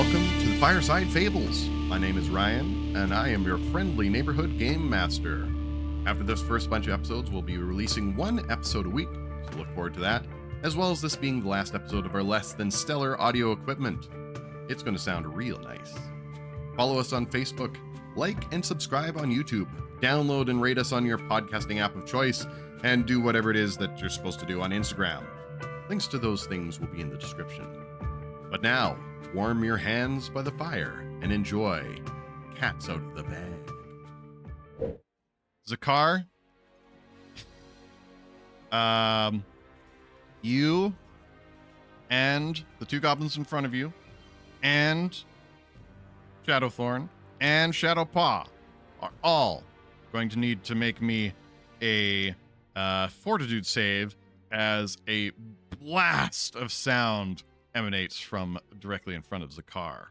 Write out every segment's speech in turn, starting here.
welcome to the Fireside Fables. My name is Ryan, and I am your friendly neighborhood game master. After this first bunch of episodes, we'll be releasing one episode a week, so look forward to that, as well as this being the last episode of our less than stellar audio equipment. It's going to sound real nice. Follow us on Facebook, like and subscribe on YouTube, download and rate us on your podcasting app of choice, and do whatever it is that you're supposed to do on Instagram. Links to those things will be in the description. But now, warm your hands by the fire and enjoy Cats Out of the Bag. Zakar, you and the two goblins in front of you, and Shadowthorn and Shadowpaw are all going to need to make me a fortitude save as a blast of sound emanates from directly in front of Zakar.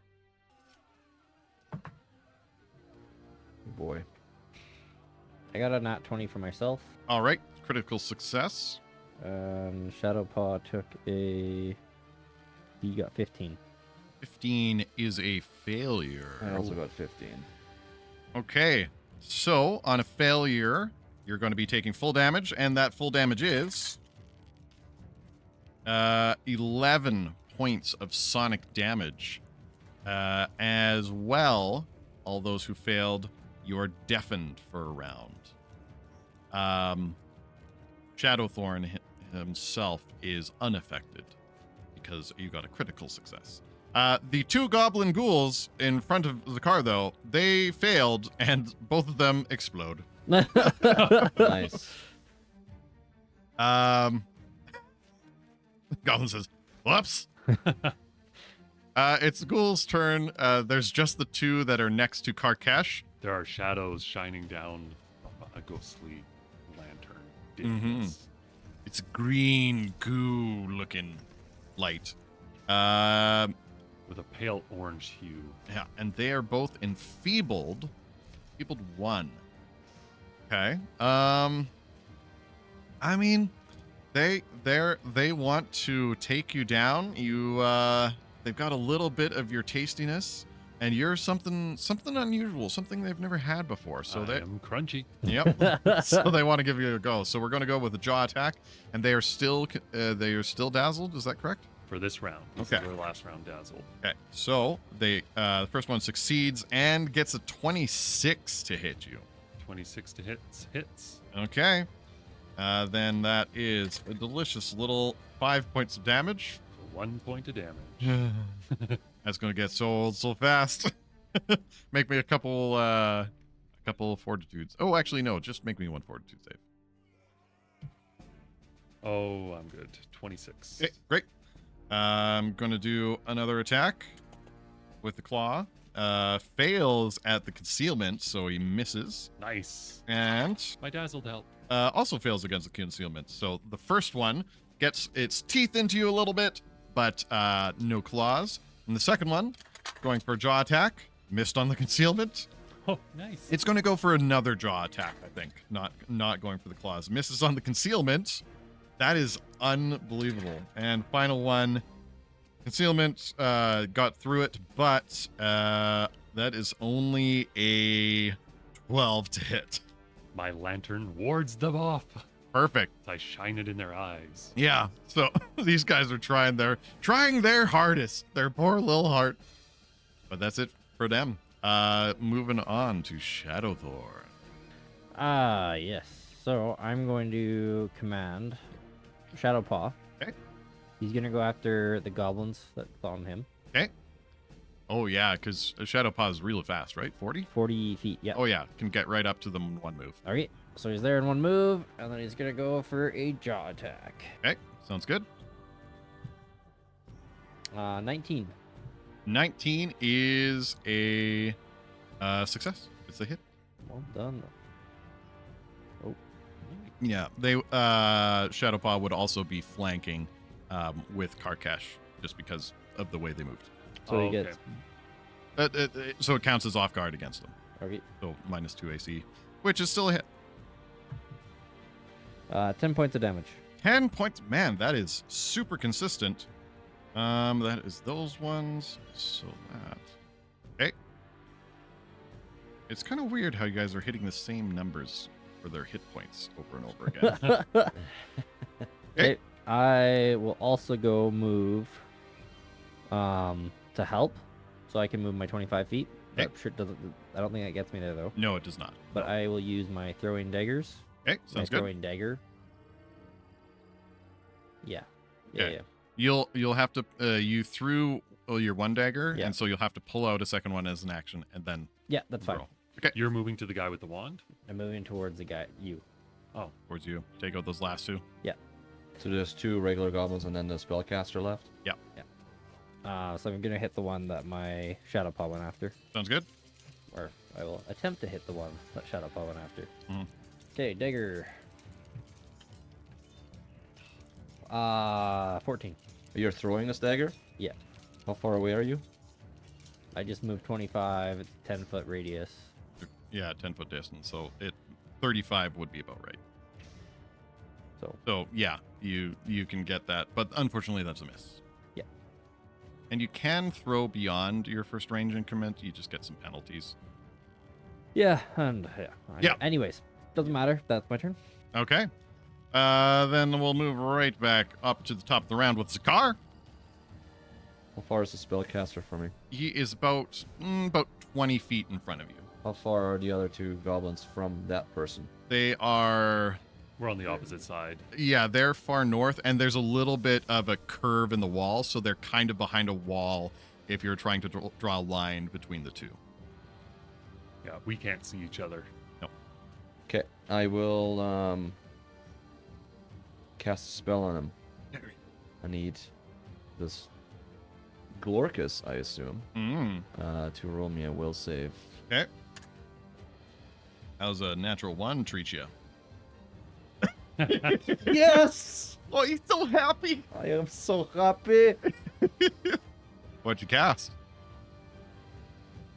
Boy. I got a nat 20 for myself. All right, critical success. Shadowpaw took he got 15. 15 is a failure. I also got 15. Okay, so on a failure, you're going to be taking full damage, and that full damage is 11 points of sonic damage. As well, all those who failed, you are deafened for a round. Shadowthorn himself is unaffected because you got a critical success. The two goblin ghouls in front of the car, though, they failed, and both of them explode. Nice. Goblin says, "Whoops." It's the ghoul's turn. There's just the two that are next to Karkesh. There are shadows shining down a ghostly lantern. Mm-hmm. It's a green goo-looking light. With a pale orange hue. Yeah, and they are both enfeebled. Enfeebled 1. Okay. I mean, they want to take you down. They've got a little bit of your tastiness, and you're something unusual, something they've never had before. So I am crunchy. Yep. So they want to give you a go. So we're going to go with a jaw attack, and they are still dazzled. Is that correct? For this round. This Okay. is their last round dazzle. Okay. So the first one succeeds and gets a 26 to hit you. 26 to hits. Okay. Then that is a delicious little 5 points of damage. 1 point of damage. That's going to get so old so fast. Make me a couple fortitudes. Oh, actually, no. Just make me one fortitude save. Oh, I'm good. 26. Okay, great. I'm going to do another attack with the claw. Fails at the concealment, so he misses. Nice. And My dazzled help. also fails against the concealment. So the first one gets its teeth into you a little bit, but no claws. And the second one, going for a jaw attack, missed on the concealment. Oh, nice. It's going to go for another jaw attack, I think. Not going for the claws. Misses on the concealment. That is unbelievable. And final one, concealment got through it, but that is only a 12 to hit. My lantern wards them off. Perfect. I shine it in their eyes. Yeah. So these guys are trying their hardest. Their poor little heart. But that's it for them. Moving on to Shadowthorn. Yes. So I'm going to command Shadowpaw. Okay. He's going to go after the goblins that on him. Okay. Oh yeah, because Shadowpaw is really fast, right? 40? 40 feet, yeah. Oh yeah, can get right up to them in one move. Okay, so he's there in one move, and then he's going to go for a jaw attack. Okay, sounds good. 19. 19 is a success. It's a hit. Well done. Oh, Yeah, they Shadowpaw would also be flanking with Karkesh just because of the way they moved. so he okay. gets... So it counts as off guard against them. Okay. So -2 AC, which is still a hit. 10 points of damage. 10 points. Man, that is super consistent. That is those ones. So that. Okay. It's kind of weird how you guys are hitting the same numbers for their hit points over and over again. Okay. I will also go move to help, so I can move my 25 feet. Okay. That sure doesn't. I don't think that gets me there though. No, it does not. But I will use my throwing daggers. Okay, My sounds good. throwing dagger. Yeah. Yeah. Okay. Yeah. You'll have to you threw your one dagger, Yeah. and so you'll have to pull out a second one as an action, and then Yeah. That's fine. roll. Okay, You're moving to the guy with the wand? I'm moving towards the guy. You. Oh, towards you. Take out those last two. So there's 2 regular goblins and then the spellcaster left. So I'm gonna hit the one that my shadow paw went after, Sounds good. or I will attempt to hit the one that shadow paw went after. Mhm. Okay, dagger. 14. You're throwing this dagger? Yeah. How far away are you? I just moved 25. It's 10-foot radius. Yeah, 10-foot distance. So 35 would be about right. So So yeah, you can get that, but unfortunately that's a miss. Yeah. And you can throw beyond your first range increment. You just get some penalties. yeah, and yeah. Yeah. Anyways, doesn't matter. That's my turn. Okay. Then we'll move right back up to the top of the round with Zakar. How far is the spellcaster from me? He is about 20 feet in front of you. How far are the other 2 goblins from that person? They are, we're on the opposite side. yeah, they're far north, and there's a little bit of a curve in the wall, so they're kind of behind a wall if you're trying to draw a line between the two. Yeah, we can't see each other. Okay, I will cast a spell on him. I need this Glorcus, I assume, to roll me a will save. Okay. How's a natural 1 treat you? Yes! Oh, he's so happy. I am so happy. What'd you cast?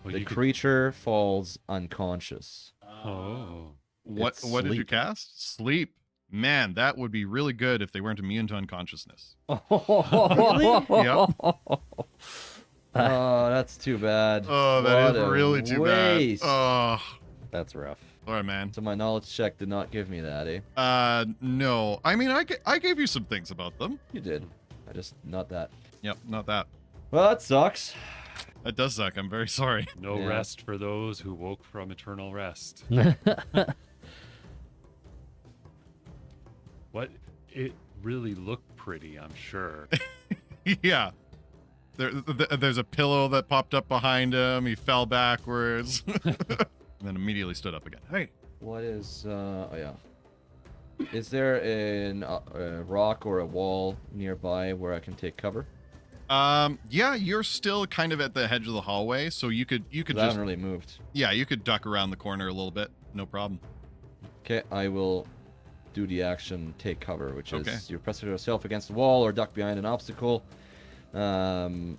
Well, The you could- creature falls unconscious. Oh. What It's did you sleep. cast? Sleep. Man, that would be really good if they weren't immune to unconsciousness. Yep. Oh, Oh, that's too bad. Oh, that What is a really too waste. bad. Oh, that's rough. sorry, man. So my knowledge check did not give me that, eh? No. I mean, I gave you some things about them. You did. I just not that. Yep, not that. Well, that sucks. That does suck. I'm very sorry. No Yeah. rest for those who woke from eternal rest. What? It really looked pretty, I'm sure. Yeah. There's a pillow that popped up behind him. He fell backwards. And then immediately stood up again. Hey. What is? Oh yeah. Is there a rock or a wall nearby where I can take cover? Yeah, you're still kind of at the edge of the hallway, so you could 'Cause I just haven't really moved. yeah, you could duck around the corner a little bit. No problem. Okay, I will do the action take cover, which is Okay. you press yourself against the wall or duck behind an obstacle, And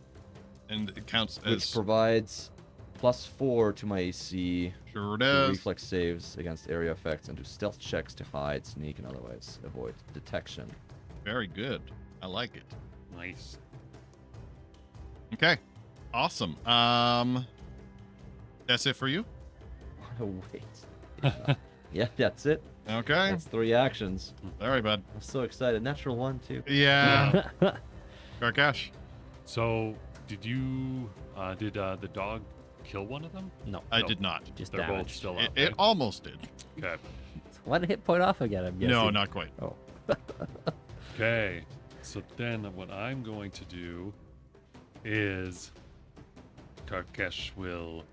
it counts which as provides +4 to my AC, sure it to is. reflex saves against area effects, and do stealth checks to hide, sneak, and otherwise avoid detection. Very good. I like it. Nice. Okay. Awesome. That's it for you? What a waste. Yeah, that's it. Okay. That's 3 actions. All right, bud. I'm so excited. Natural 1 too. Yeah. Karkash. So, did you, did the dog kill one of them? No, I No. did not. just They're both damage. still It, up. it right? almost did. Okay. One hit point off again. I'm guessing. No, not quite. Oh. Okay. So then what I'm going to do is Karkesh will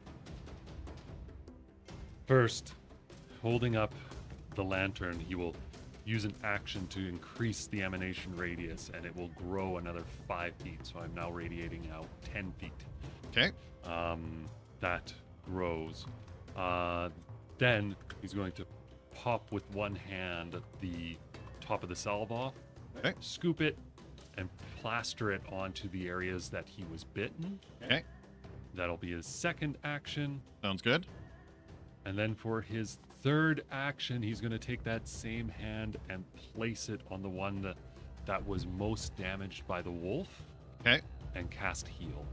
first, holding up the lantern, he will use an action to increase the emanation radius, and it will grow another 5 feet. So I'm now radiating out 10 feet. Okay. That grows. Then he's going to pop with one hand at the top of the salve, Okay. scoop it, and plaster it onto the areas that he was bitten. Okay. That'll be his second action. Sounds good. And then for his third action, he's going to take that same hand and place it on the one that was most damaged by the wolf. Okay. and cast heal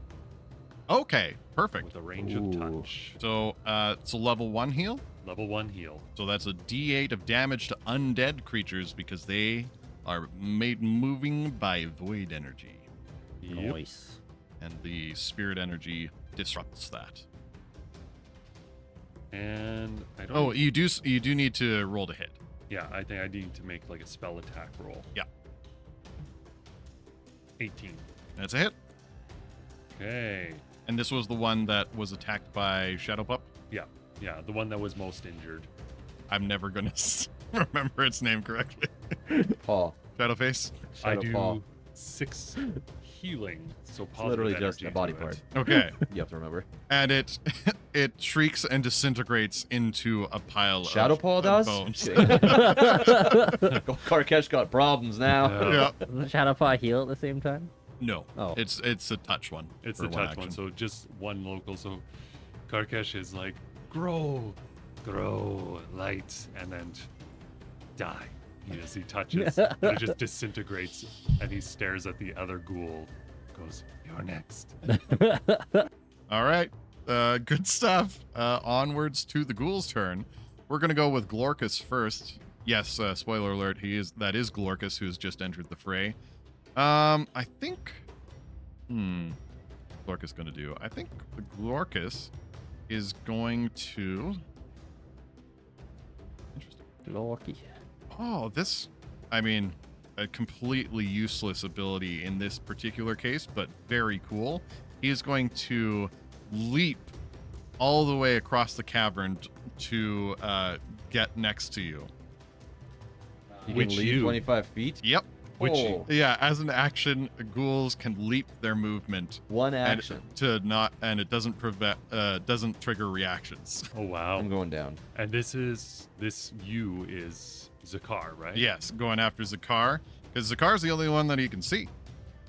Okay. Perfect. with a range of touch. So it's a level 1 heal. Level 1 heal. So that's a D8 of damage to undead creatures because they are made moving by void energy, Yep. Nice. and the spirit energy disrupts that. And I don't. Oh, you do need to roll to hit. Yeah, I think I need to make like a spell attack roll. Yeah. 18. That's a hit. Okay. And this was the one that was attacked by Shadow Pup. Yeah, the one that was most injured. I'm never gonna remember its name correctly. Paul. Shadowface. I Shadow do Paul. 6 healing, so It's positive literally just energy a body to part. it. Okay. You have to remember. And it shrieks and disintegrates into a pile Shadow of, Paul of does? bones. Karkesh got problems now. Yeah. Yeah. Doesn't Shadowpaw heal at the same time? No. Oh. It's a touch one. It's for the touch action. one, so just one local. So Karkesh is like, grow, light, and then die. He touches, but it just disintegrates, and he stares at the other ghoul. Goes, you're next. All right. Good stuff. Onwards to the ghoul's turn. We're gonna go with Glorkus first. Yes, spoiler alert, that is Glorkus who's just entered the fray. I think Glorkus gonna do. I think Glorkus is going to interesting. Lucky. Oh, this a completely useless ability in this particular case, but very cool. He is going to leap all the way across the cavern to get next to you. You Which can leave you? 25 feet. Yep. Which Oh, Yeah, as an action, ghouls can leap their movement one and action. it doesn't doesn't trigger reactions. Oh wow! I'm going down. And this is Zakar, right? Yes, going after Zakar, because Zakar's the only one that he can see.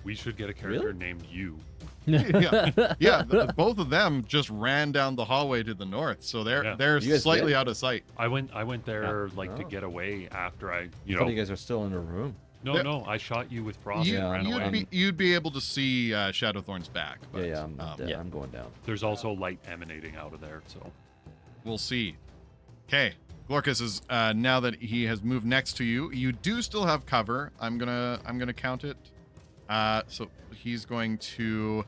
We should get a character Really? named You. Yeah, both of them just ran down the hallway to the north, so Yeah. they're You guys slightly did? out of sight. I went there to Oh. get away after I I thought you guys are still in a room. No, I shot you with frost You, and ran you'd away. you'd be able to see Shadowthorn's back. But, Yeah, I'm dead. yeah. I'm going down. There's also light emanating out of there, so we'll see. Okay, Glorkus is now that he has moved next to you. You do still have cover. I'm gonna count it. So he's going to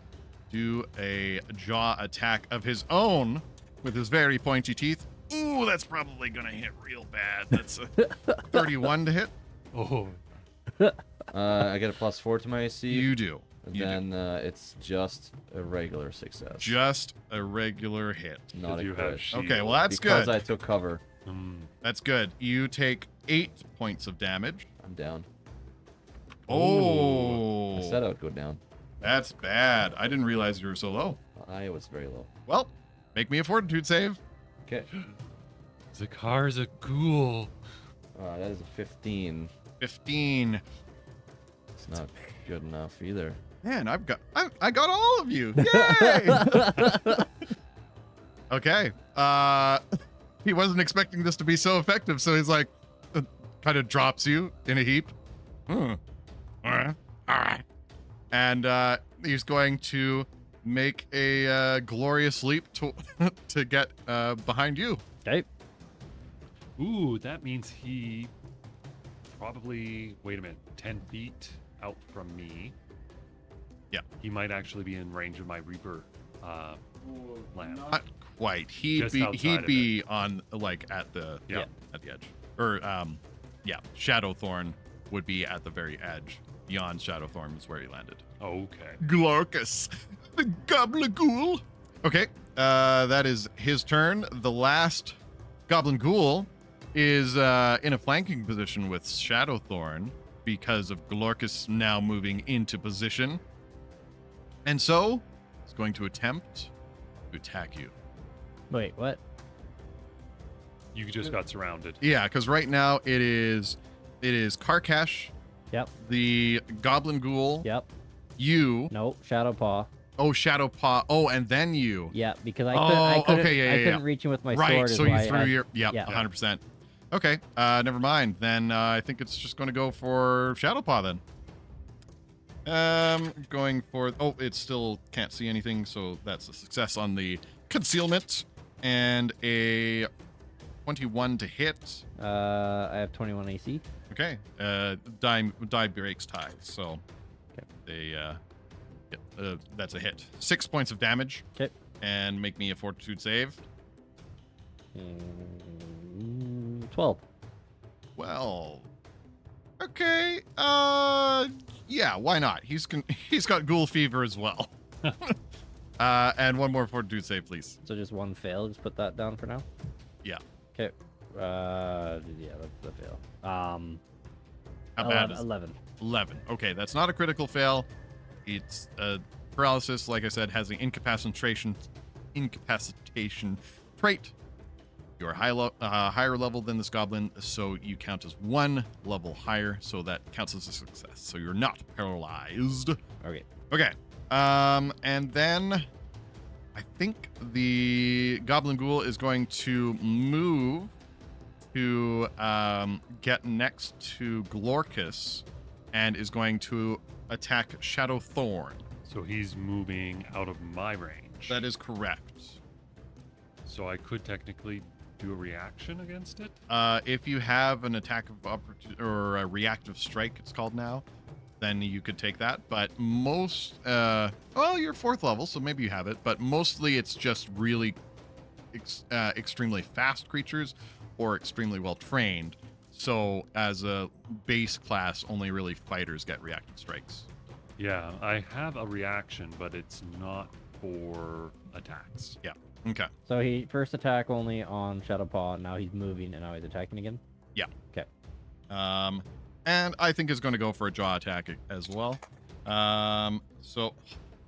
do a jaw attack of his own with his very pointy teeth. Ooh, that's probably gonna hit real bad. That's a 31 to hit. oh, I get a +4 to my AC. You do. and You do. then it's just a regular success. Just a regular hit. Not a you crit. have shield. Okay, well that's Because good. I took cover. That's good. You take 8 points of damage. I'm down. Oh, I said I would go down. that's bad. I didn't realize you were so low. I was very low. Well, make me a fortitude save. Okay. Zakar's a ghoul. That is a 15. 15. It's not good enough either. Man, I got all of you. Yay! Okay. He wasn't expecting this to be so effective, so he's like, kind of drops you in a heap. All right. And he's going to make a glorious leap to get behind you. Okay. Ooh, that means he probably, wait a minute, 10 feet out from me. Yeah. He might actually be in range of my Reaper lamp. Not quite. He'd Just be outside on like at the Yeah. at the edge. Or Shadowthorn would be at the very edge. Beyond Shadowthorn is where he landed. Okay. Glorkus, the Goblin Ghoul. Okay, that is his turn. The last Goblin Ghoul is in a flanking position with Shadowthorn because of Glorkus now moving into position. And so, he's going to attempt to attack you. Wait, what? You just got surrounded. Yeah, because right now it is Karkash, Yep. the Goblin Ghoul, Yep. you, Nope. Shadowpaw. Shadowpaw, and then you. Yeah, because I Oh, couldn't, okay, yeah, I yeah, couldn't yeah. reach him with my Right, sword. is so you why threw I- your... Yep, yeah. 100%. Okay, never mind. Then I think it's just going to go for Shadowpaw then. Going for... Oh, it still can't see anything, so that's a success on the concealment. And a 21 to hit. I have 21 AC. Okay. Die breaks ties, so they that's a hit. 6 points of damage. Okay. And make me a fortitude save. 12. Well, okay. Yeah, why not? He's got ghoul fever as well. And one more fortitude save, please. So just one fail. Just put that down for now. Yeah. Okay. Yeah, that's a fail. How bad is 11. 11? Okay, that's not a critical fail. It's paralysis. Like I said, has an incapacitation trait. You're higher level than this goblin, so you count as one level higher, so that counts as a success. So you're not paralyzed. Okay. Okay. And then I think the goblin ghoul is going to move to get next to Glorkus and is going to attack Shadow Thorn. So he's moving out of my range. That is correct. So I could technically do a reaction against it? If you have an attack of opportunity or a reactive strike, it's called now, then you could take that. But most, well, you're 4th level, so maybe you have it. But mostly, it's just really extremely fast creatures or extremely well trained. So as a base class, only really fighters get reactive strikes. Yeah, I have a reaction, but it's not for attacks. Yeah. Okay. So he first attack only on Shadowpaw. Now he's moving, and now he's attacking again. Yeah. Okay. And I think is going to go for a jaw attack as well. So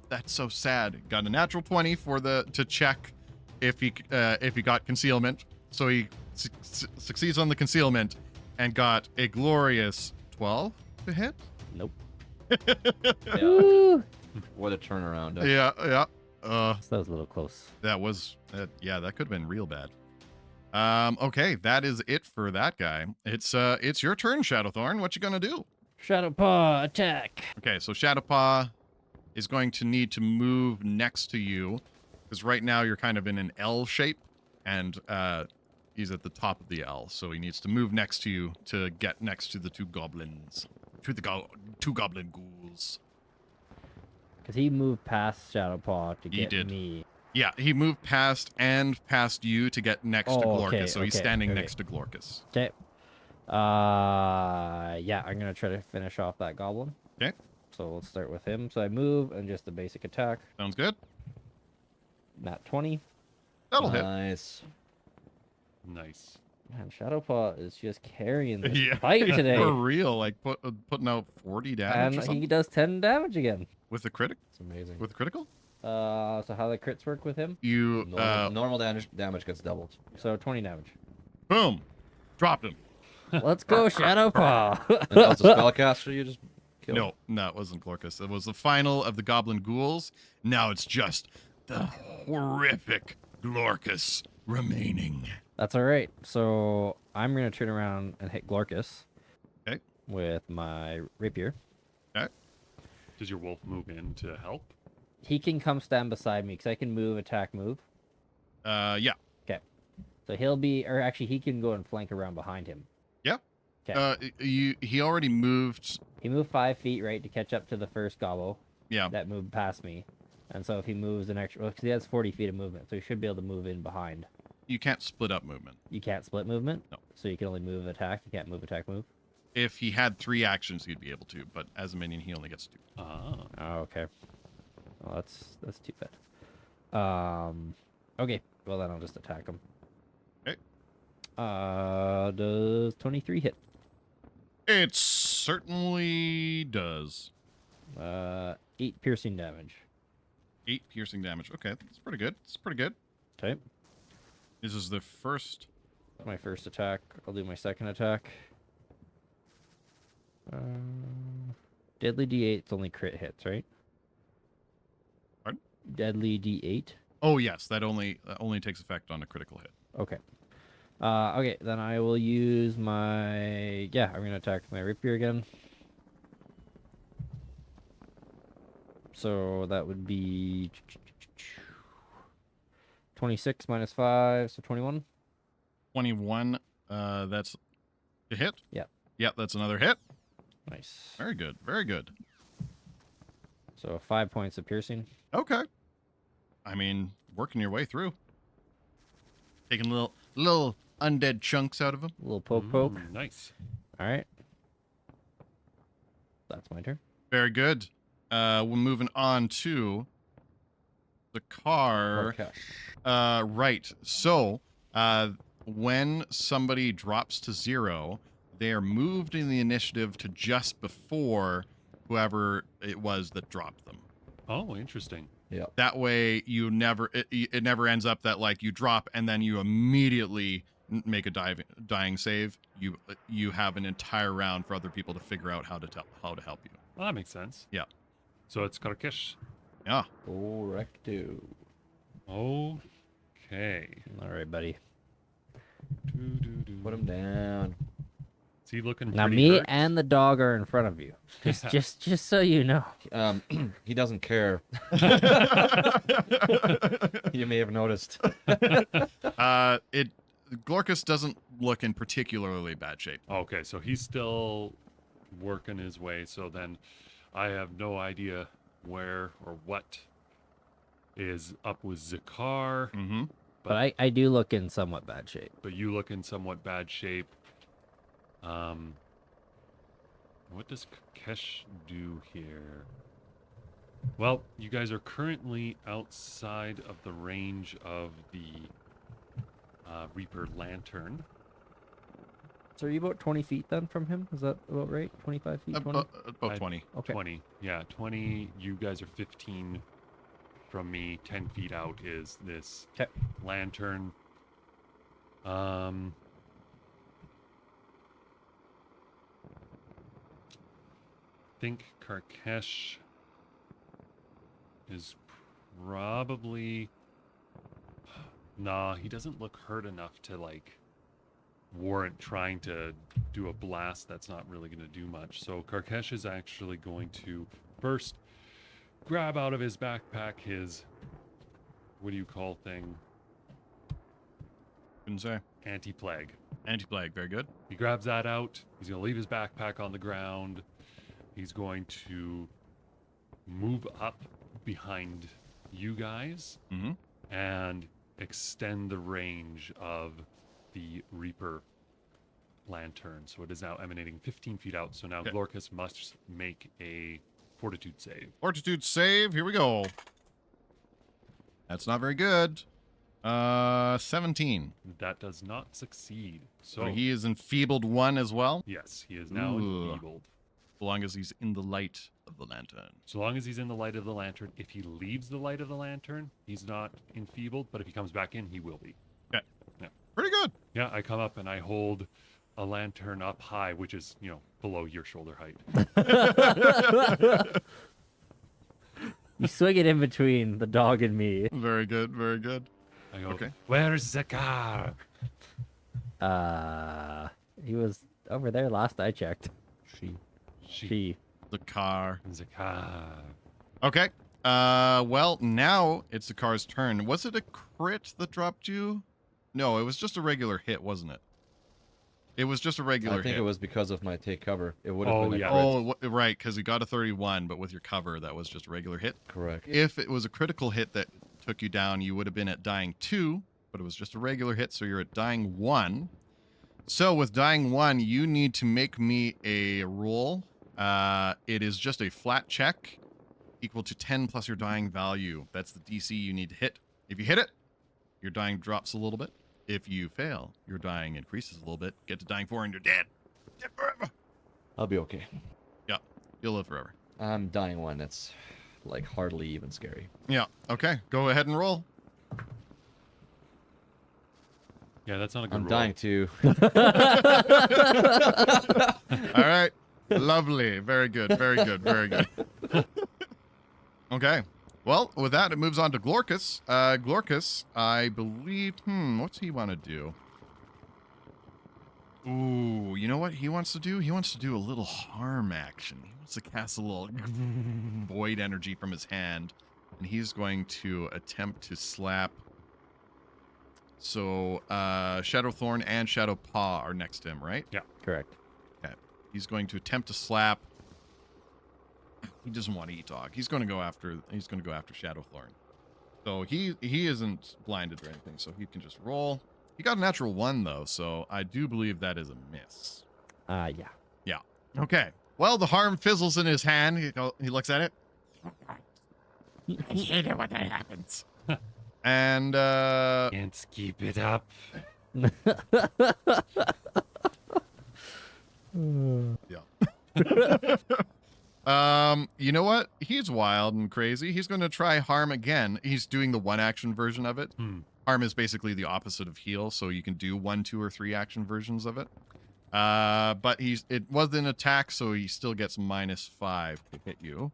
that's so sad. Got a natural 20 for to check if he got concealment. So he succeeds on the concealment and got a glorious 12 to hit. Nope. Yeah. What a turnaround. Yeah. So that was a little close. That was yeah, that could have been real bad. Okay, that is it for that guy. It's your turn, Shadowthorn. What you gonna do? Shadowpaw attack. Okay, so Shadowpaw is going to need to move next to you because right now you're kind of in an L shape, and he's at the top of the L, so he needs to move next to you to get next to the two goblins, two goblin ghouls. Because he moved past Shadowpaw to He get did. me. Yeah, he moved past you to get next to Glorkus, okay, so he's okay, standing okay. next to Glorkus. Okay. Yeah, I'm gonna try to finish off that goblin. Okay, So let's start with him. So I move and just a basic attack. sounds good. Nat 20. That'll hit. Nice. Nice. Man, Shadowpaw is just carrying this Yeah, fight today. for real. Like putting out 40 damage or And something he does 10 damage again. with the critic. It's amazing. With critical, So how the crits work with him? you Normal damage gets doubled. So 20 damage. boom, dropped him. Let's go, Shadowpaw. And as a spellcaster, you just kill him. No, it wasn't Glorkus. It was the final of the Goblin Ghouls. Now it's just the horrific Glorkus remaining. That's all right. So I'm gonna turn around and hit Glorkus. Okay. With my rapier. Okay. Does your wolf move in to help? He can come stand beside me because I can move, attack, move. Yeah. Okay. So he'll be, or actually, he can go and flank around behind him. Yeah. Okay. He already moved. He moved 5 feet, right, to catch up to the first gobble Yeah. that moved past me. And so if he moves an extra, well, because he has 40 feet of movement, so he should be able to move in behind. You can't split up movement. You can't split movement? No. So you can only move attack. You can't move attack move? If he had 3 actions, he'd be able to, but as a minion, he only gets 2. Ah. Oh, okay. Well, that's too bad. Okay. Well, then I'll just attack him. Okay. Does 23 hit? It certainly does. 8 piercing damage. 8 piercing damage. Okay, that's pretty good. It's pretty good. Okay. This is the first. My first attack. I'll do my second attack. Deadly D8 's only crit hits, right? Pardon? Deadly D8. Oh yes, that only takes effect on a critical hit. Okay. Okay, then I will use my... Yeah, I'm going to attack my rapier again. So that would be 26 minus 5, so 21. 21. That's a hit. Yep. Yep, that's another hit. Nice. Very good. Very good. So 5 points of piercing. Okay. I mean, working your way through. Taking little undead chunks out of them. A little poke. Nice. All right. That's my turn. Very good. We're moving on to the car. Karkash. Right. So, when somebody drops to 0, they are moved in the initiative to just before whoever it was that dropped them. Oh, interesting. Yeah. That way, you never it never ends up that like you drop and then you immediately make a dying save. You have an entire round for other people to figure out how to help you. Well, that makes sense. Yeah. So it's Karkash. Yeah. Correcto. Okay. All right, buddy. Put him down. Is he looking Now pretty me hurt? and the dog are in front of you. Just so you know. He doesn't care. You may have noticed. Glorkus doesn't look in particularly bad shape. Okay, so he's still working his way. So then I have no idea where or what is up with Zakar. Mm-hmm. But I do look in somewhat bad shape. But you look in somewhat bad shape. What does Kesh do here? Well, you guys are currently outside of the range of the Reaper Lantern. So are you about 20 feet then from him? Is that about right? 25 feet? 20? About 20. Okay. 20. Yeah, 20. You guys are 15 from me. 10 feet out is this Okay. lantern. I think Karkesh is probably... Nah, he doesn't look hurt enough to, like, warrant trying to do a blast. That's not really going to do much. So Karkesh is actually going to first grab out of his backpack his... What do you call thing? Couldn't say. Anti-plague. Anti-plague, very good. He grabs that out. He's going to leave his backpack on the ground. He's going to move up behind you guys Mm-hmm. and extend the range of the Reaper lantern. So it is now emanating 15 feet out. So now Okay. Glorkus must make a fortitude save. Fortitude save. Here we go. That's not very good. 17. That does not succeed. So So he is enfeebled 1 as well, yes, he is now Ooh. enfeebled. as long as he's in the light of the lantern. So long as he's in the light of the lantern. If he leaves the light of the lantern, he's not enfeebled. But if he comes back in, he will be. Pretty good. Yeah, I come up and I hold a lantern up high, which is, below your shoulder height. You swing it in between the dog and me. Very good. Very good. I go, Okay. Where's Zakar? He was over there last I checked. She. The car. Zakar. Okay. Well, now it's the car's turn. Was it a crit that dropped you? No, it was just a regular hit, wasn't it? It was just a regular I think hit. it was because of my take cover. It would have Oh, been a yeah. crit. Oh, right, because you got a 31, but with your cover, that was just a regular hit. Correct. If it was a critical hit that took you down, you would have been at dying 2, but it was just a regular hit, so you're at dying 1. So with dying 1, you need to make me a roll. It is just a flat check equal to 10 plus your dying value. That's the DC you need to hit. If you hit it, your dying drops a little bit. If you fail, your dying increases a little bit. Get to dying 4 and you're dead. Dead forever. I'll be okay. Yeah, you'll live forever. I'm dying 1. That's like hardly even scary. Yeah, okay. Go ahead and roll. Yeah, that's not a good I'm roll. dying 2. All right. Lovely. Very good. Very good. Very good. Okay. Well, with that, it moves on to Glorkus. Glorkus, I believe, what's he want to do? Ooh, you know what he wants to do? He wants to do a little harm action. He wants to cast a little void energy from his hand, and he's going to attempt to slap. So, Shadowthorn and Shadow Paw are next to him, right? Yeah. Correct. Okay. He's going to attempt to slap. He doesn't want to eat dog. He's going to go after Shadowthorn. So he isn't blinded or anything, so he can just roll. He got a natural 1 though, so I do believe that is a miss. Yeah. Yeah. Okay. Well, the harm fizzles in his hand. He looks at it. I hate it when that happens. And Can't keep it up. you know what? He's wild and crazy. He's going to try harm again. He's doing the 1 action version of it. Harm is basically the opposite of heal, so you can do 1, 2, or 3 action versions of it. But it was an attack, so he still gets -5 to hit you.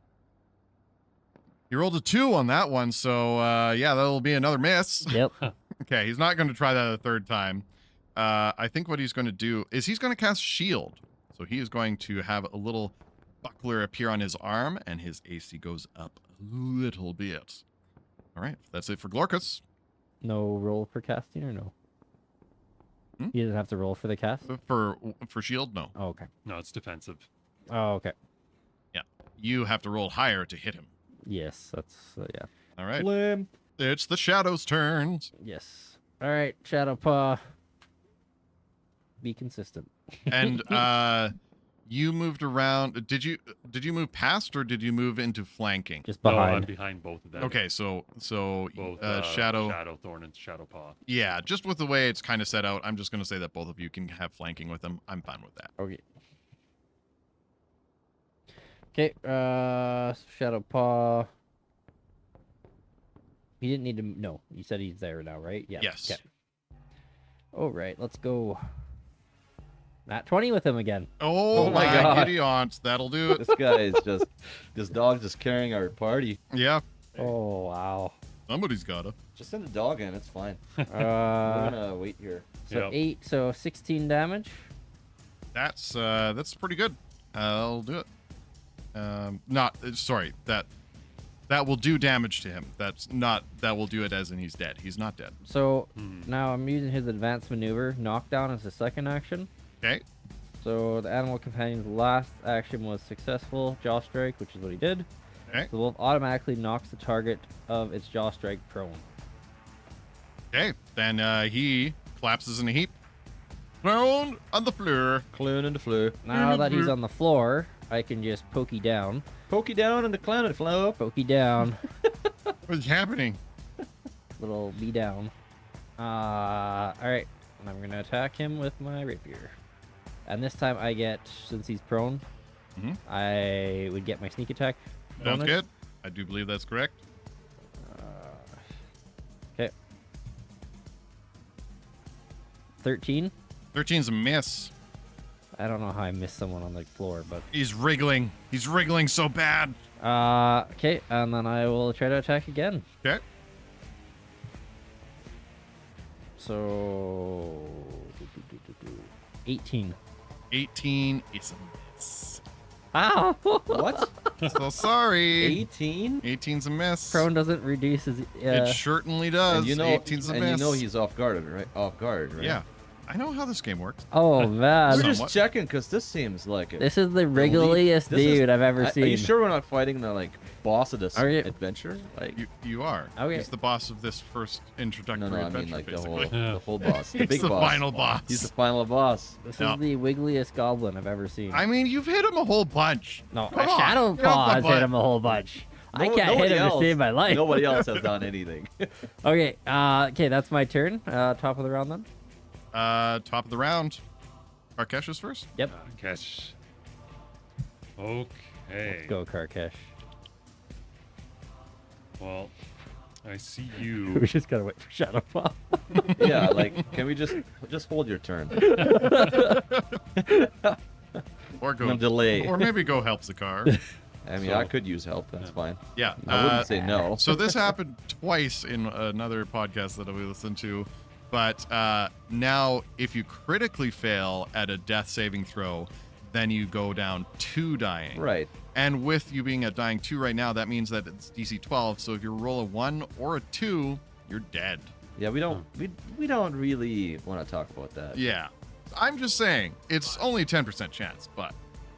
He rolled a 2 on that one, so yeah, that'll be another miss. Yep. Okay, he's not going to try that a 3rd time. I think what he's going to do is he's going to cast Shield. So he is going to have a little buckler appear on his arm, and his AC goes up a little bit. All right, that's it for Glorkus. No roll for casting or no? He doesn't have to roll for the cast? For Shield, no. Oh, okay. No, it's defensive. Oh, okay. Yeah, you have to roll higher to hit him. Yes, that's, yeah. All right, Limp. it's the Shadow's turns. Yes. All right, Shadow Paw. Be consistent. And you moved around. Did you move past or did you move into flanking? Just No, I'm behind. behind both of them. Okay, so Both Shadowthorn and Shadowpaw. Yeah, just with the way it's kind of set out, I'm just going to say that both of you can have flanking with them. I'm fine with that. Okay. Okay, Shadow Paw. He didn't need to. No, you said he's there now, right? Yeah. Yes. Okay. All right, let's go. Nat 20 with him again. Oh, Oh my my God. giddy aunt, that'll do it. This guy is just, this dog's just carrying our party. Yeah, Oh wow. somebody's gotta. Just send the dog in, it's fine. We're Uh, gonna wait here. so Yep. 8, so 16 damage. That's pretty good. I'll do it. Sorry, that will do damage to him. That will do it as in he's dead. He's not dead. So now I'm using his advanced maneuver. Knockdown as a second action. Okay. So the animal companion's last action was successful jaw strike, which is what he did. Okay. The wolf automatically knocks the target of its jaw strike prone. Okay. Then he collapses in a heap. Thrown on the floor. Clown and the flu. Now that he's on the floor, I can just pokey down. Pokey down and the clown and flow. Pokey down. What's happening? Little be down. Alright. And I'm gonna attack him with my rapier. And this time I get, since he's prone, I would get my sneak attack. Sounds bonus. good. I do believe that's correct. Okay. 13. 13's a miss. I don't know how I missed someone on the floor, but He's wriggling. He's wriggling so bad. okay, and then I will try to attack again. Okay. So 18. 18 is a miss. Ow! What? So sorry. 18? 18's a miss. Prone doesn't reduce his. It certainly does. And you know, 18's a miss. he's off guard, right? Off guard, right? Yeah. I know how this game works. Oh man, We're Somewhat. just checking because this seems like it. this is the wriggliest This is- dude I've ever Are seen. you sure we're not fighting the like boss of this Are you- adventure? Like, You are. Okay. He's the boss of this first introductory no, I adventure, mean like the basically. whole boss, the He's big the boss. final boss. He's the final boss. This Yeah. is the wiggliest goblin I've ever seen. I mean, you've hit him a whole bunch. No, Come a on, Shadow get off Paw my has butt. hit him a whole bunch. I No- can't hit nobody him to else- save my life. Nobody else has done anything. Okay, okay, that's my turn. Top of the round then. Top of the round. Karkesh is first. Yep. Catch. Okay. Let's go, Karkesh. Well, I see We you. just gotta wait for Shadow Paw. Yeah, like, can we just hold your turn? Or go. No delay. Or maybe go help the car. I mean, So- I could use help. That's fine. Yeah. I wouldn't say no. So this happened twice in another podcast that we listened to. But now, if you critically fail at a death saving throw, then you go down 2 dying. Right. And with you being at dying 2 right now, that means that it's DC 12. So if you roll a 1 or a 2, you're dead. Yeah, we don't really want to talk about that. Yeah. I'm just saying, it's only a 10% chance, but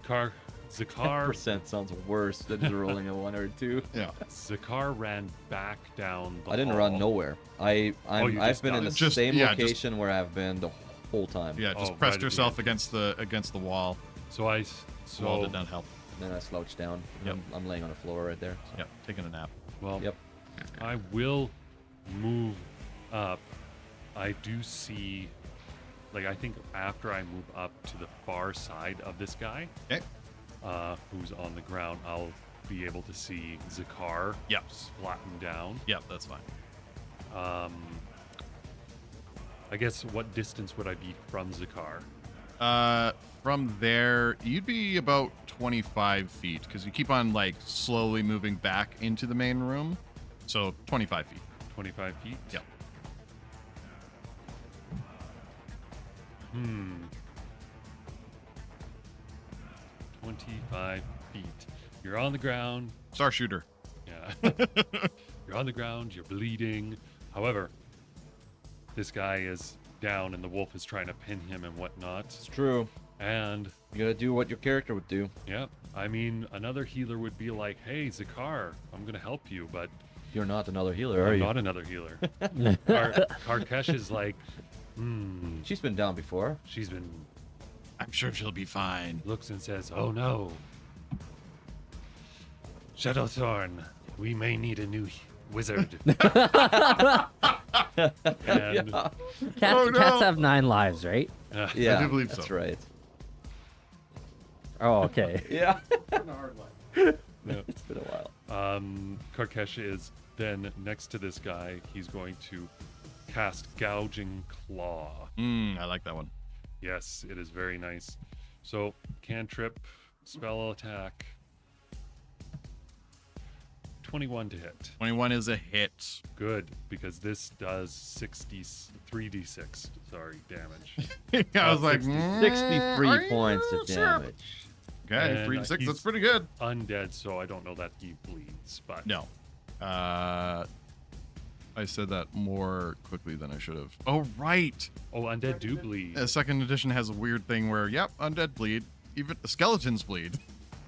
Zakar 10% sounds worse than just rolling a 1 or a 2. yeah. Zakar ran back down the I didn't hall. run nowhere. I've just been in the Just- same yeah, just- location where I've been the whole time. Yeah, just Oh, pressed right at the yourself end. against the wall. So The wall did not help. And then I slouched down. Yep. I'm laying on the floor right there. Yep, taking a nap. well, Yep. I will move up. I do see, like, I think after I move up to the far side of this guy, Okay. who's on the ground, I'll be able to see Zakar Yep. splatting down. Yep, that's fine. I guess what distance would I be from Zakar? From there, you'd be about 25 feet because you keep on like slowly moving back into the main room. So 25 feet. 25 feet? Yep. 25 feet. You're on the ground. Star shooter. Yeah. You're on the ground. You're bleeding. However, this guy is down and the wolf is trying to pin him and whatnot. It's true. And You gotta do what your character would do. yeah, I mean, another healer would be like, "Hey, Zakar, I'm gonna help you," but You're not another healer, are I'm you? not another healer. Karkesh is like, She's been down before. she's been I'm sure she'll be fine. looks and says, "Oh no, Shadowthorn, we may need a new wizard." and Cats have 9 lives, right? Yeah, I do believe that's so. right. Oh, okay. Yeah. yeah. It's been a while. Karkesh is then next to this guy. He's going to cast Gouging Claw. I like that one. Yes, it is very nice. So, cantrip, spell attack. 21 to hit. 21 is a hit. Good, because this does 3d6, sorry, damage. I was like, 63 are you points of sure? damage. Okay, And, 3 to 6. he's- That's pretty good. Undead, so I don't know that he bleeds, but No. I said that more quickly than I should have. Oh, right. Oh, undead do bleed. Second edition has a weird thing where, yep, undead bleed. Even the skeletons bleed.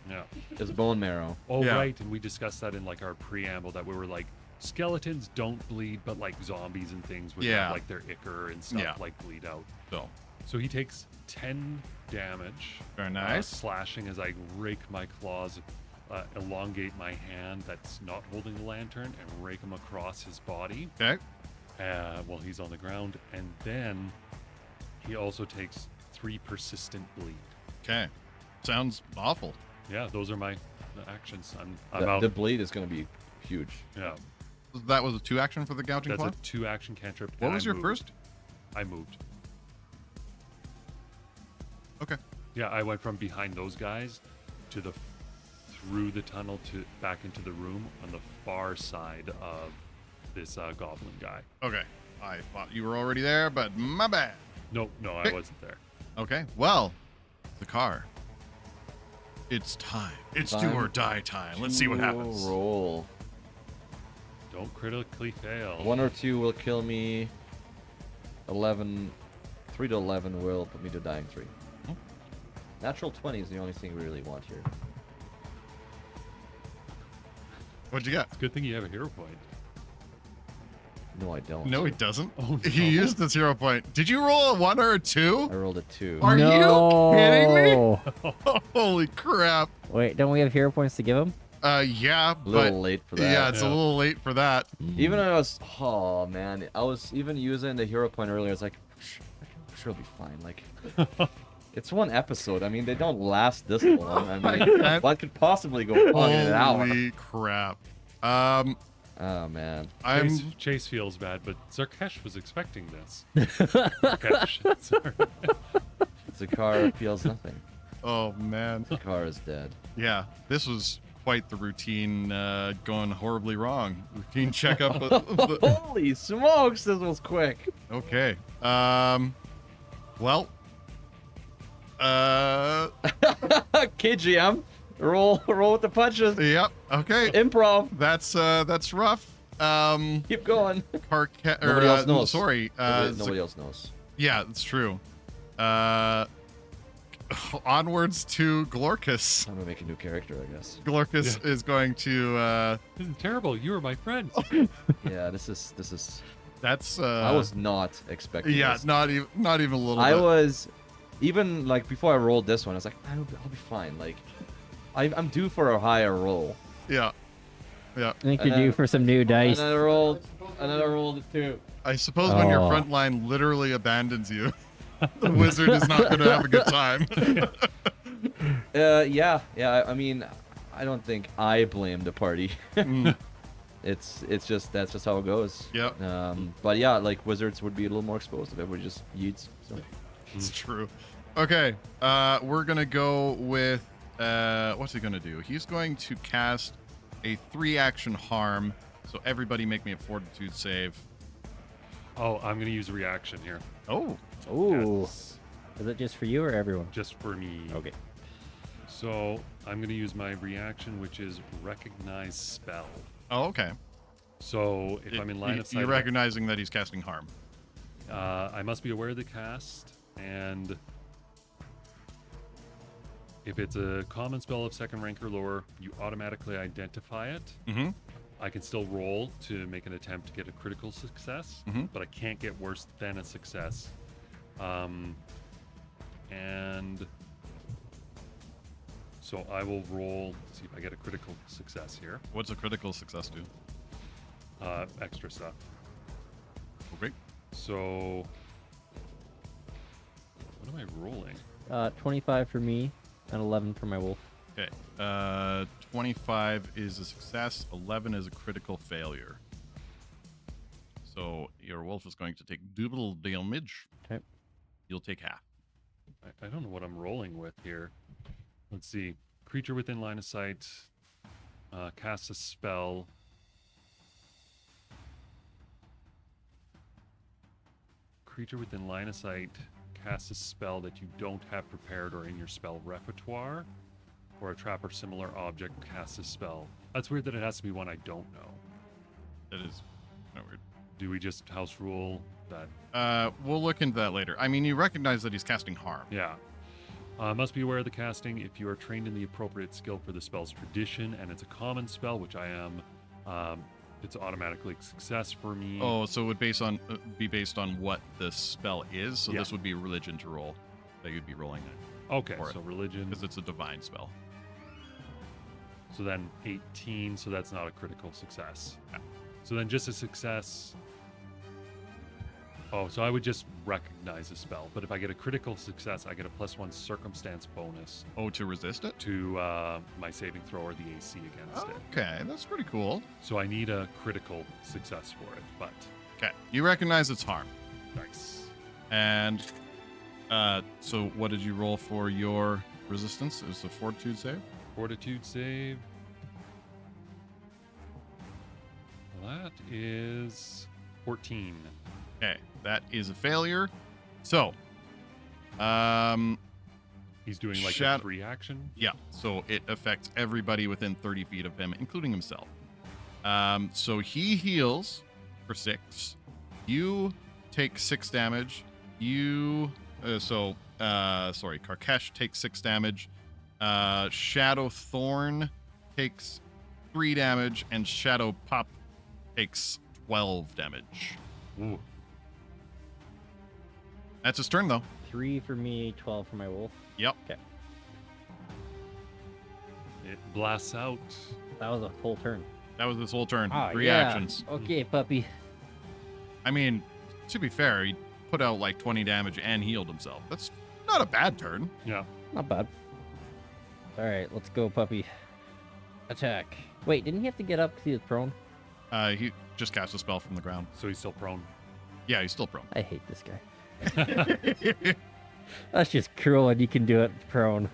Yeah. It's bone marrow. Oh, Yeah. right, and we discussed that in like our preamble that we were like, skeletons don't bleed, but like zombies and things would Yeah. have like their ichor and stuff Yeah. like bleed out. So, So he takes 10 damage. very nice. Slashing as I rake my claws, elongate my hand that's not holding the lantern, and rake him across his body Okay. while he's on the ground. And then he also takes 3 persistent bleed. Okay. Sounds awful. Yeah, those are my actions. I'm The, out. the bleed is gonna be huge. Yeah, That was a 2 action for the gouging that's claw? a 2-action cantrip. What and was I your moved. first? I moved. Okay. Yeah, I went from behind those guys to through the tunnel to back into the room on the far side of this goblin guy. Okay. I thought you were already there, but my bad. No, I Hey. wasn't there. Okay. Well, the car. It's time. It's do Time or die time. Let's see what happens. Roll. Don't critically fail. 1 or 2 will kill me. 11. 3 to 11 will put me to dying 3. Natural 20 is the only thing we really want here. What'd you got? Good thing you have a hero point. No, I don't. No, he doesn't. Oh, no. He used the 0 point. Did you roll a 1 or a 2? I rolled a 2. Are No. you kidding me? Holy crap. Wait, don't we have hero points to give him? Yeah, A little but late for that. yeah, it's a Yeah. little late for that. Even when I was, oh man, I was even using the hero point earlier. It's like, I'm sure it'll be fine. Like, it's one episode. I mean, they don't last this long. I mean, can't- what could possibly go wrong in an hour? Holy crap. Oh man. Chase feels bad, but Zarkesh was expecting this. Zarkesh, sorry. Zakar feels nothing. Oh man. Zakar is dead. Yeah, this was quite the routine going horribly wrong. Routine checkup. Of the... Holy smokes, this was quick. Okay. Well. KGM, roll with the punches. Yep. Okay. Improv. That's rough. Keep going. Nobody else knows. Sorry. Nobody else knows. Yeah, that's true. Onwards to Glorkus. I'm gonna make a new character, I guess. Glorkus is going to. This is terrible. You were my friend. Yeah, this is. That's. I was not expecting. Yeah, this. not even a little. I bit. was, even like before I rolled this one, I was like, I'll be fine. Like, I'm due for a higher roll. Yeah. Yeah. I think And you're due then- for some new dice. And then I rolled a 2. I suppose when your Oh. front line literally abandons you, the wizard is not going to have a good time. Yeah. I mean, I don't think I blame the party. Mm, It's just that's just how it goes. Yep. But yeah, like wizards would be a little more exposed if everybody just yeets. So. it's true. Okay. We're going to go with. What's he going to do? He's going to cast a 3-action harm. So everybody make me a fortitude save. Oh, I'm gonna use a reaction here. Oh. Ooh. Yes, Is it just for you or everyone? just for me. Okay. So I'm gonna use my reaction, which is recognize spell. Oh, okay. So if I'm in line of sight, You're recognizing that he's casting harm. I must be aware of the cast, and if it's a common spell of 2nd rank or lower, you automatically identify it. Mm-hmm. I can still roll to make an attempt to get a critical success, Mhm. but I can't get worse than a success. And so I will roll, see if I get a critical success here. What's a critical success do? Extra stuff. Okay. So what am I rolling? 25 for me and 11 for my wolf. Okay. 25 is a success. 11 is a critical failure. So your wolf is going to take double damage. Okay. You'll take half. I don't know what I'm rolling with here. Let's see. Creature within line of sight. Cast a spell. Creature within line of sight. Cast a spell that you don't have prepared or in your spell repertoire. Or a trap or similar object casts a spell. That's weird that it has to be one I don't know. That is kind of weird. Do we just house rule that? We'll look into that later. I mean, you recognize that he's casting harm. Yeah. Must be aware of the casting. If you are trained in the appropriate skill for the spell's tradition, and it's a common spell, which I am, it's automatically a success for me. Oh, so it would be based on what the spell is. So Yeah. this would be religion to roll that you'd be rolling it Okay, for so it. religion. because it's a divine spell. So then 18, so that's not a critical success. Yeah. So then just a success. Oh, so I would just recognize a spell. But if I get a critical success, I get a +1 circumstance bonus Oh, to resist it? to my saving throw or the AC against it. Okay, that's pretty cool. So I need a critical success for it, but Okay, you recognize it's harm. nice. And so what did you roll for your resistance? It was a fortitude save? Fortitude save. That is 14. Okay, that is a failure. So, He's doing like Shat- a free action. yeah, so it affects everybody within 30 feet of him, including himself. So he heals for 6. You take 6 damage. Sorry, Karkesh takes 6 damage. Shadow Thorn takes 3 damage, and Shadow Pup takes 12 damage. Ooh. That's his turn, though. 3 for me, 12 for my wolf. Yep. Okay. It blasts out. That was a full turn. That was his whole turn. Ah, 3 yeah. actions. Okay, puppy. I mean, to be fair, he put out like 20 damage and healed himself. That's not a bad turn. Yeah. Not bad. All right, let's go, puppy. Attack. Wait, didn't he have to get up because he was prone? He just cast a spell from the ground. So he's still prone. Yeah, he's still prone. I hate this guy. That's just cruel, and you can do it prone.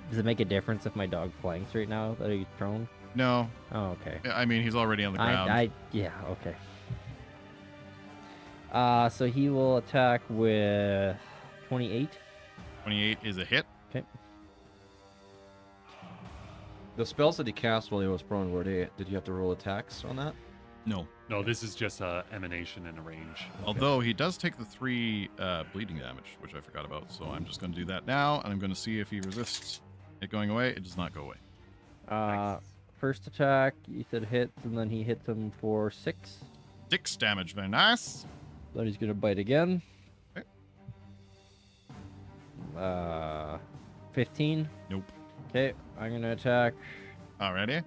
Does it make a difference if my dog flanks right now that he's prone? No, Oh, okay. I mean he's already on the ground. Yeah, okay. So he will attack with 28. 28 is a hit. Okay. The spells that he cast while he was prone, did you have to roll attacks on that? No. No, this is just emanation and a range. Although he does take the 3 bleeding damage, which I forgot about. So I'm just going to do that now, and I'm going to see if he resists it going away. It does not go away. Nice. First attack, you said hits, and then he hits him for 6. 6 damage, very nice. Then he's gonna bite again. Okay. 15. Nope. Okay, I'm gonna attack. Alrighty.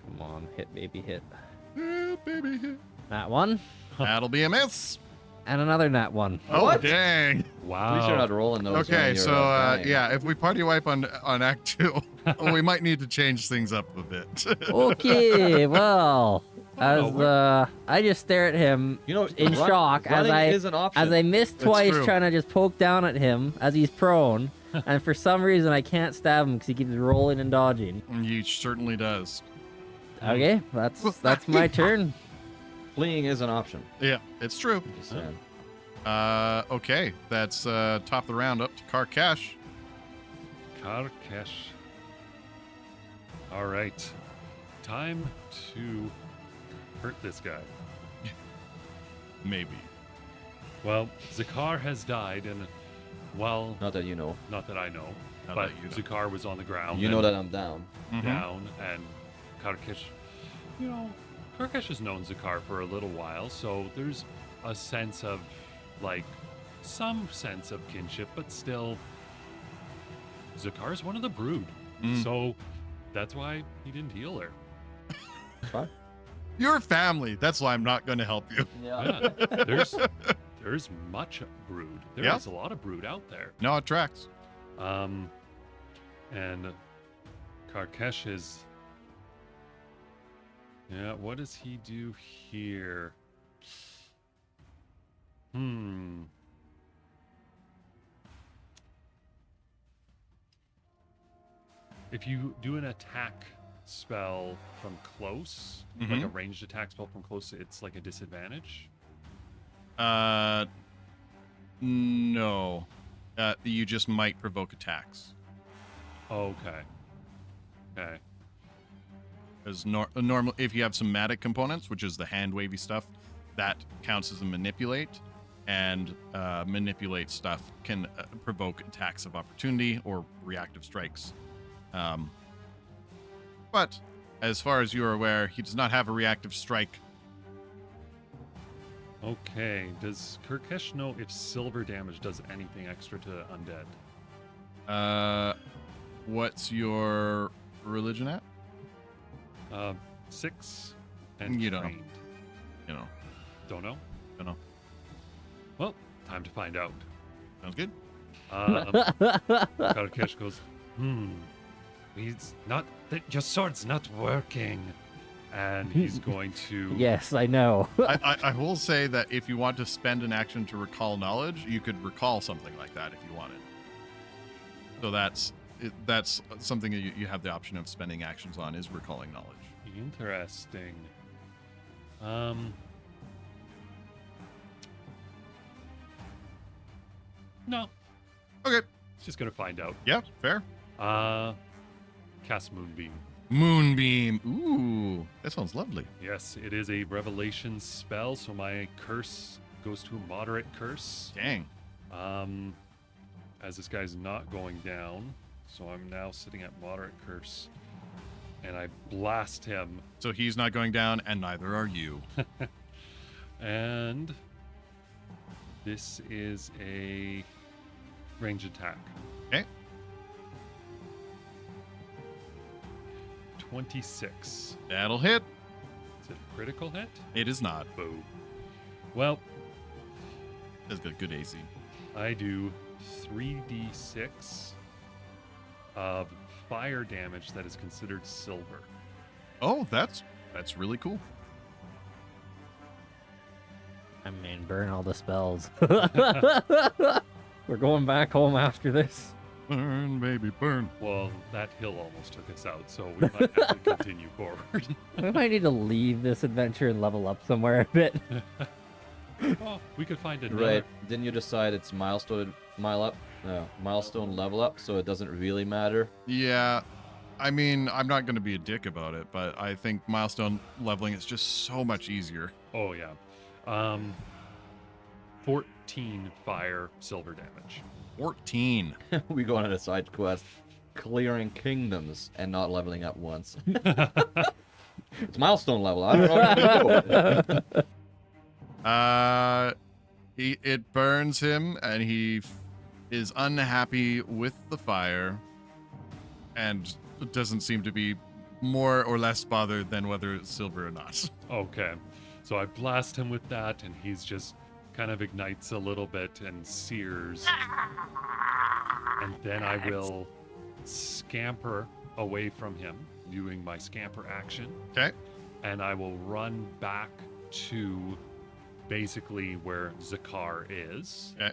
Come on, hit, baby, hit. Baby hit. Nat 1, That'll be a miss. and another nat 1. Oh, What? dang. Wow. Please, you're not rolling those. Okay, when you're, so dying. yeah, if we party wipe on Act 2, we might need to change things up a bit. Okay, well, as we're- I just stare at him You know, in shock running as is an option. I miss That's twice true. trying to just poke down at him as he's prone, and for some reason I can't stab him because he keeps rolling and dodging. He certainly does. Okay, that's my turn. Fleeing is an option. Yeah, it's true. Just saying. Okay, that's top of the round up to Karkash. Karkesh. All right. Time to hurt this guy. Maybe. Well, Zakar has died, and well, Not that you know. not that I know, Not but that you know. Zakar was on the ground. You know and that I'm down. Mhm. down, and Karkesh, Karkesh has known Zakar for a little while, so there's a sense of, like, some sense of kinship, but still, Zakar's one of the brood, so that's why he didn't heal her. Fine. You're family. That's why I'm not going to help you. Yeah, there's much brood. Yeah. There's a lot of brood out there. No, it tracks. And Karkesh is. Yeah, what does he do here? If you do an attack spell from close, like a ranged attack spell from close, it's like a disadvantage. No. You just might provoke attacks. Okay. Okay. Because normal, if you have somatic components, which is the hand wavy stuff, that counts as a manipulate, and manipulate stuff can provoke attacks of opportunity or reactive strikes. But as far as you're aware, he does not have a reactive strike. Okay. Does Karkesh know if silver damage does anything extra to undead? What's your religion at? 6 and You don't know. trained. You know, Don't know. don't know. Well, time to find out. Sounds good. Karkesh goes, he's not, your sword's not working. And he's going to, Yes, I know. I will say that if you want to spend an action to recall knowledge, you could recall something like that if you wanted. So that's something that you have the option of spending actions on, is recalling knowledge. interesting. No, Okay. it's just going to find out. Yeah, fair. Cast Moonbeam. Moonbeam. Ooh, that sounds lovely. Yes, it is a revelation spell, so my curse goes to a moderate curse. Dang. As this guy's not going down, so I'm now sitting at moderate curse, and I blast him, So he's not going down, and neither are you. and this is a range attack. Okay. 26. That'll hit. Is it a critical hit? It is not. Boo. Well, That's got good AC. I do 3d6 of fire damage that is considered silver. Oh, that's really cool. I mean, burn all the spells. We're going back home after this. Burn, baby, burn. Well, that hill almost took us out, so we might have to continue forward. We might need to leave this adventure and level up somewhere a bit. Oh, we could find another. Right. Didn't you decide it's milestone level up, so it doesn't really matter? Yeah, I mean, I'm not going to be a dick about it, but I think milestone leveling is just so much easier. Oh yeah. 14 fire silver damage. 14. We go on a side quest, clearing kingdoms and not leveling up once. It's milestone level. I don't know what to do. It burns him, and he is unhappy with the fire, and doesn't seem to be more or less bothered than whether it's silver or not. Okay. So I blast him with that, and he's just kind of ignites a little bit and sears. And then I will scamper away from him, doing my scamper action. Okay. And I will run back to basically where Zakar is. Okay.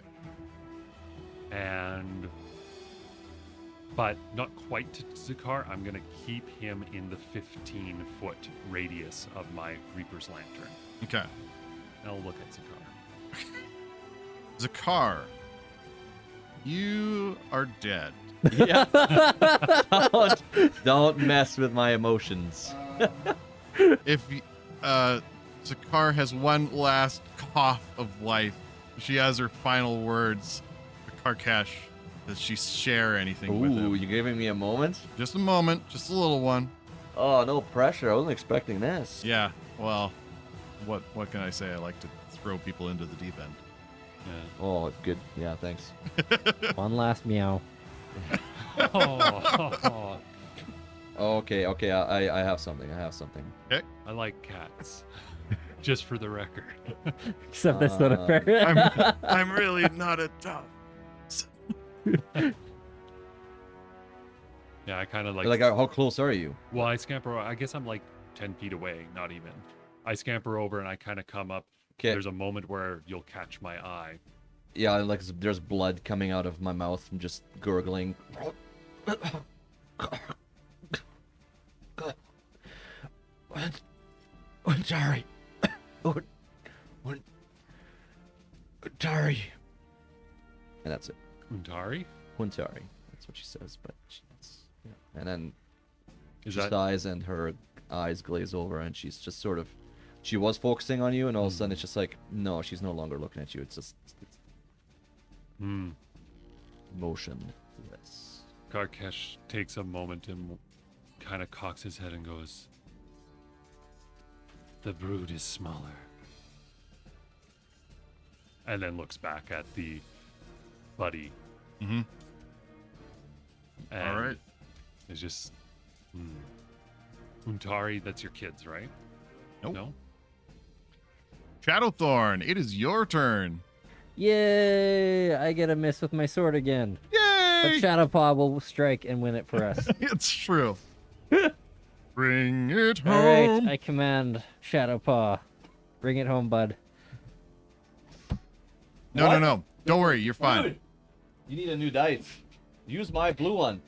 But not quite to Zakar. I'm going to keep him in the 15-foot radius of my Reaper's Lantern. Okay. And I'll look at Zakar. Zakar, you are dead. Yeah. Don't mess with my emotions. If Zakar has one last cough of life, she has her final words. Karkash, does she share anything with Ooh, him? you giving me a moment? Just a moment, just a little one. Oh, no pressure. I wasn't expecting this. Yeah, well, what can I say? I like to throw people into the deep end. Yeah. Oh, good. Yeah, thanks. One last meow. Oh, Okay, I have something. I like cats. Just for the record. Except that's not a fair. I'm really not a dog. Yeah, I kind of Like, how close are you? Well, I scamper. I guess I'm like 10 feet away, not even. I scamper over and I kind of come up. Okay. There's a moment where you'll catch my eye. Yeah, like there's blood coming out of my mouth from just gurgling. Untari. Untari. And that's it. Untari? Untari. That's what she says, but yeah. And then Is she that dies and her eyes glaze over and she's just sort of, she was focusing on you and all of a sudden it's just like, no, she's no longer looking at you. It's just motionless. Karkesh takes a moment and kind of cocks his head and goes, "The brood is smaller." And then looks back at the buddy. Mm-hmm. And All right. It's just, Untari, that's your kids, right? Nope. No? Shadowthorn, it is your turn. Yay! I get a miss with my sword again. But Yay! Shadowpaw will strike and win it for us. It's true. Bring it home. All right, I command Shadowpaw. Bring it home, bud. No. Don't worry, you're fine. Dude, you need a new dice. Use my blue one.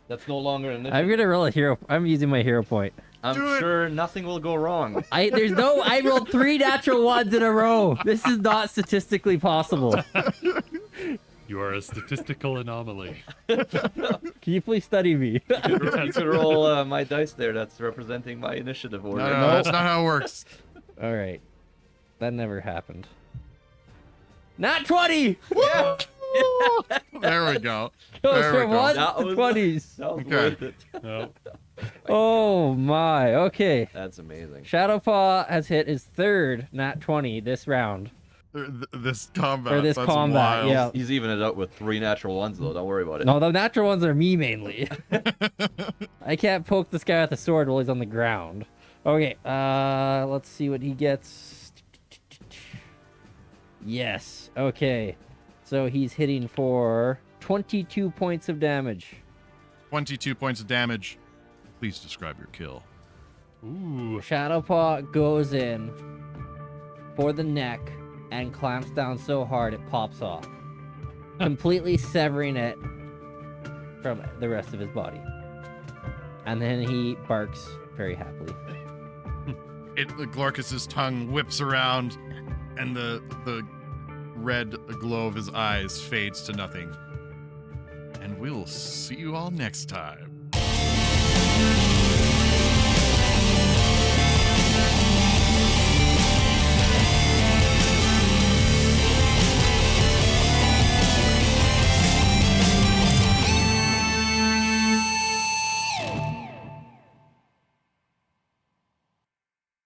That's no longer an issue. I'm gonna roll a hero. I'm using my hero point. I'm Do it. sure nothing will go wrong. I rolled 3 natural ones in a row. This is not statistically possible. You are a statistical anomaly. Can you please study me? You could roll my dice there. That's representing my initiative order. No, that's not how it works. All right, that never happened. Not 20. Yeah. There we go. Goes There we from go. 1s That to was- 20s. That was Okay. worth it. No. Oh my. Okay. That's amazing. Shadowpaw has hit his 3rd nat 20 this round. This combat. Or this that's combat, wild. yeah. He's even it out with 3 natural ones though. Don't worry about it. No, the natural ones are me mainly. I can't poke this guy with a sword while he's on the ground. Okay, let's see what he gets. Yes, okay. So he's hitting for 22 points of damage. 22 points of damage. Please describe your kill. Ooh. Shadowpaw goes in for the neck and clamps down so hard it pops off, completely severing it from the rest of his body. And then he barks very happily. Glorkus's tongue whips around, and the red glow of his eyes fades to nothing. And we'll see you all next time.